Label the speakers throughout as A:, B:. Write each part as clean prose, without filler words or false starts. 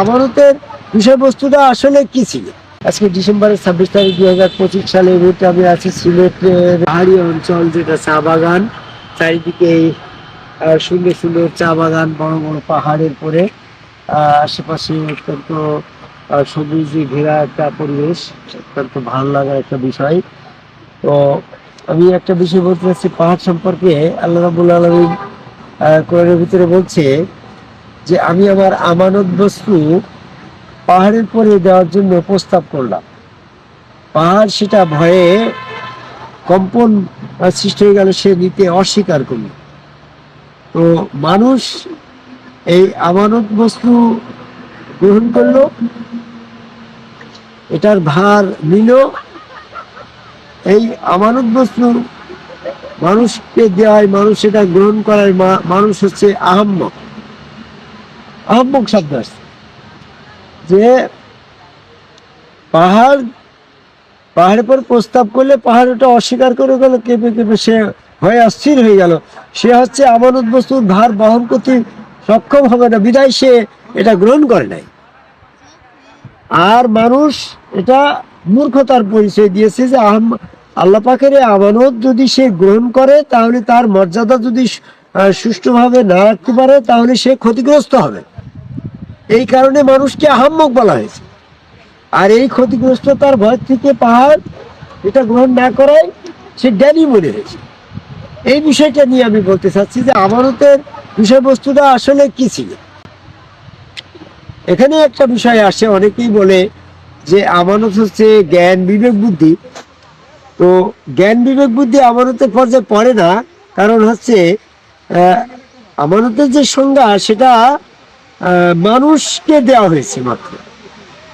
A: আমানতের বিষয়বস্তুটা আসলে কি ছিল। আজকে ডিসেম্বরের 26 তারিখ 2025 সালে এই মুহূর্তে আমি আছি সিলেটের পাহাড়ি অঞ্চল, যেটা চা বাগান, চারিদিকে সুন্দর সুন্দর চা বাগান, বড় বড় পাহাড়ের পরে আশেপাশে অত্যন্ত সবুজে ঘেরা একটা পরিবেশ, অত্যন্ত ভালো লাগার একটা বিষয়। তো আমি একটা বিষয় বলতে চাচ্ছি পাহাড় সম্পর্কে। আল্লাহ রাব্বুল আলামিন কোরআনের ভিতরে বলছে যে আমি আমার আমানত বস্তু পাহাড়ের পরে দেওয়ার জন্য প্রস্তাব করলাম। পাহাড় সেটা ভয়ে কম্পন সৃষ্টি হয়ে গেল, সে নিতে অস্বীকার করল। তো মানুষ এই আমানত বস্তু গ্রহণ করলো, এটার ভার নিল। এই আমানত বস্তু মানুষকে দেওয়ায়, মানুষ এটা গ্রহণ করার মানুষ হচ্ছে আহাম্মক। আহাম্মক শব্দ আসছে যে পাহাড়ের পর প্রস্তাব করলে পাহাড় ওটা অস্বীকার করে গেল, কেঁপে কেঁপে সে হয়ে অস্থির হয়ে গেল। সে হচ্ছে আমানত বস্তুর ভার বহন করতে সক্ষম হবে না, বিধায় সে এটা গ্রহণ করে নাই। আর মানুষ এটা মূর্খতার পরিচয় দিয়েছে যে আল্লাহ পাকের আমানত যদি সে গ্রহণ করে, তাহলে তার মর্যাদা যদি সুষ্ঠুভাবে না রাখতে পারে, তাহলে সে ক্ষতিগ্রস্ত হবে। এই কারণে মানুষকে আহাম্মক বলা হয়েছে। আর এই ক্ষতিগ্রস্ততার ভয় থেকে পাহাড় এটা গ্রহণ না করায় সে জ্ঞানী মনে হয়েছে। এই বিষয়টা নিয়ে আমি বলতে চাচ্ছি যে আমানতের বিষয়বস্তুটা আসলে কি ছিল। এখানে একটা বিষয় আসে, অনেকেই বলে যে আমানত হচ্ছে জ্ঞান বিবেক বুদ্ধি। তো জ্ঞান বিবেক বুদ্ধি আমানতের পর্যায়ে পড়ে না, কারণ হচ্ছে আমানতের যে সংজ্ঞা সেটা মানুষকে দেওয়া হয়েছে মাত্র।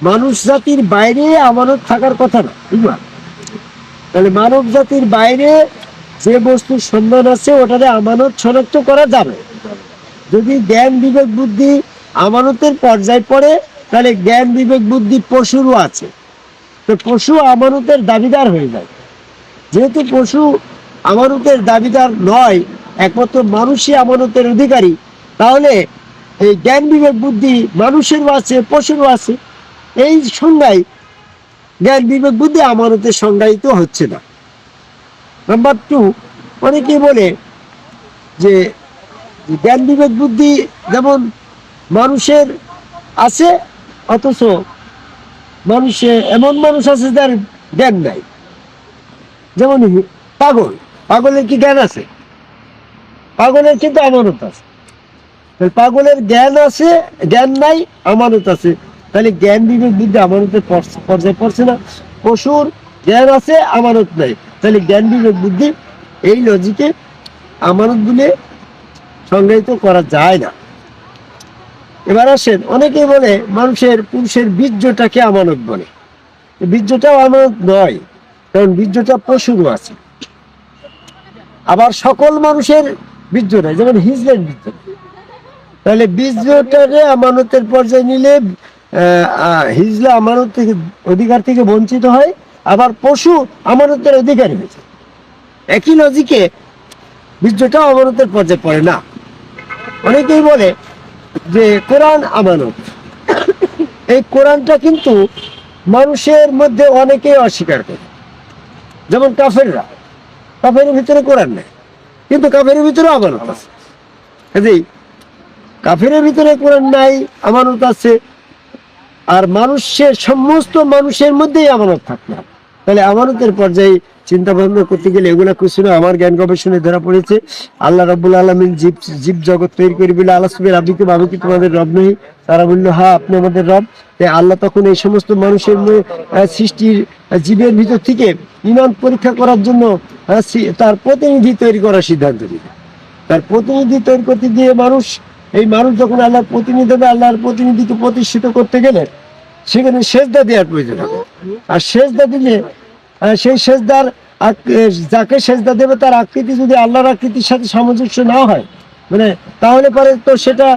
A: মানুষ জাতির বাইরে আমানত থাকার কথা না, বুঝবা? তাহলে মানব জাতির বাইরে যে বস্তুর সন্ধান আছে ওটাতে আমানত শনাক্ত করা যাবে। যদি জ্ঞান বিবেক বুদ্ধি আমানতের পর্যায়ে পড়ে, তাহলে জ্ঞান বিবেক বুদ্ধি পশুরও আছে। তো পশু আমানতের দাবিদার হয়ে যায়। যেহেতু পশু আমানতের দাবিদার নয়, একমাত্র মানুষই আমানতের অধিকারী, তাহলে এই জ্ঞান বিবেক বুদ্ধি মানুষেরও আছে, পশুরও আছে। এই সংজ্ঞায় জ্ঞান বিবেক বুদ্ধি আমানতের সংজ্ঞায়িত হচ্ছে না। নাম্বার 2, অনেকে বলে যে জ্ঞান বিবেক বুদ্ধি যেমন মানুষের আছে, অথচ এমন মানুষ আছে যার জ্ঞান নাই। যেমন পাগলের কি জ্ঞান আছে? পাগলের কিন্তু আমানত আছে। পাগলের জ্ঞান আছে, জ্ঞান নাই, আমানত আছে। তাহলে জ্ঞান বিবেক বুদ্ধি আমানতের পর্যায়ে পড়ছে না। পশুর জ্ঞান আছে, আমানত নাই, তাহলে জ্ঞান বিবেক বুদ্ধি এই লজিকে আমানত বলে সংজ্ঞায়িত করা যায় না। এবার আসেন, অনেকেই বলে পুরুষের বীর্যটাকে আমানত বলে। বীর্যটাও আমানত নয়, কারণ বীর্যটা পশুরও আছে। আবার সকল মানুষের বীর্য নাই, যেমন হিজলের বীর্য। তাহলে বীর্যটাকে আমানতের পর্যায়ে নিলে হিজলা আমানত থেকে অধিকার থেকে বঞ্চিত হয়, আবার পশু আমানতের অধিকারী হয়েছে। একই লজিকে বীর্যটাও আমানতের পর্যায়ে পড়ে না। অনেকেই বলে যে কোরআন আমানত। এই কোরআনটা কিন্তু মানুষের মধ্যে অনেকেই অস্বীকার করে, যেমন কাফেররা। কাফেরের ভিতরে কোরআন নেই, কিন্তু কাফেরের ভিতরে আমানত আছে। কাফেরের ভিতরে কোরআন নাই, আমানত আছে। আর সমস্ত মানুষের মধ্যেই আমানত থাকতে হবে। তাহলে আমানতের পর্যায়ে চিন্তা ভাবনা করতে গেলে এগুলা কিছু না, আমার জ্ঞান গবেষণায় ধরা পড়েছে। আল্লাহ রাব্বুল আলামিন জীব জগৎ তৈরি করে বলে আল্লাহ সুবহানাহু আমি কি তোমাদের রব নই? তারা বললো হ্যাঁ, আপনি আমাদের রব। আল্লাহ তখন এই সমস্ত মানুষের সৃষ্টির জীবের ভিতর থেকে ঈমান পরীক্ষা করার জন্য তার প্রতিনিধি তৈরি করার সিদ্ধান্ত নিলেন। তার প্রতিনিধি তৈরি করতে গিয়ে মানুষ যখন আল্লাহর প্রতিনিধি হবে, আল্লাহর প্রতিনিধিকে প্রতিষ্ঠিত করতে গেলে সেখানে সেজদা দেওয়ার প্রয়োজন হবে। আর সেজদা দিলে সেই সেজদার যাকে সেজদা দেবে তার আকৃতি যদি আল্লাহর আকৃতির সাথে সামঞ্জস্য না হয়, তাহলে পরে তো সেটা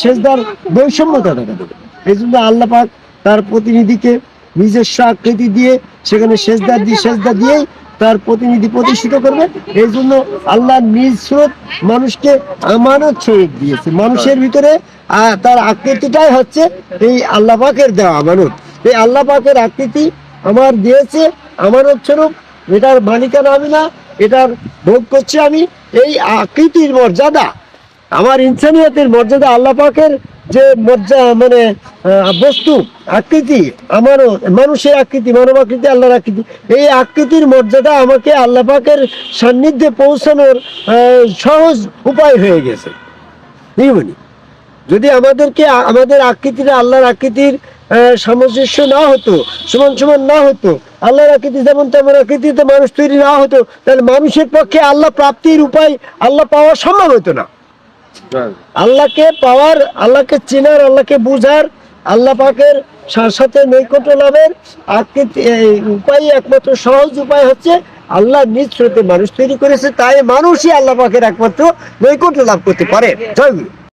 A: সেজদার বৈষম্যতা দেখা দেবে। এই জন্য আল্লাহ পাক তার প্রতিনিধিকে নিজস্ব আকৃতি দিয়ে সেখানে সেজদা দিয়েই তার প্রতিনিধি প্রতিষ্ঠিত করবে। এই জন্য আল্লাহ নিজ স্রোত মানুষকে আমানত স্বরূপ দিয়েছে। মানুষের ভিতরে তার আকৃতিটাই হচ্ছে এই আল্লাহ পাকের দেওয়া আমানত। এই আল্লাহ পাকের আকৃতি আমার দিয়েছে আমানত স্বরূপ, এটার মালিকানা আমি না, এটার ভোগ করছি আমি। এই আকৃতির মর্যাদা, আমার ইনসানিয়াতের মর্যাদা, আল্লাহ পাকের যে মর্যাদা মানে বস্তু আকৃতি, আমারও মানুষের আকৃতি, মানব আকৃতি, আল্লাহর আকৃতি, এই আকৃতির মর্যাদা আমাকে আল্লাহ পাকের সান্নিধ্যে পৌঁছানোর সহজ উপায় হয়ে গেছে। যদি আমাদেরকে আমাদের আকৃতিটা আল্লাহর আকৃতির সামঞ্জস্য না হতো, সমান সমান না হতো, আল্লাহর আকৃতি যেমন তেমন আকৃতিতে মানুষ তৈরি না হতো, তাহলে মানুষের পক্ষে আল্লাহ প্রাপ্তির উপায়, আল্লাহ পাওয়া সম্ভব হতো না। আল্লাহকে পাওয়ার, আল্লাহকে চেনার, আল্লাহকে বুঝার, আল্লাহ পাকের সাথে নৈকট্য লাভের আকৃতি উপায়, একমাত্র সহজ উপায় হচ্ছে আল্লাহ নিজ স্রোতে মানুষ তৈরি করেছে, তাই মানুষই আল্লাহ পাকের একমাত্র নৈকট্য লাভ করতে পারে। জয় গুরু।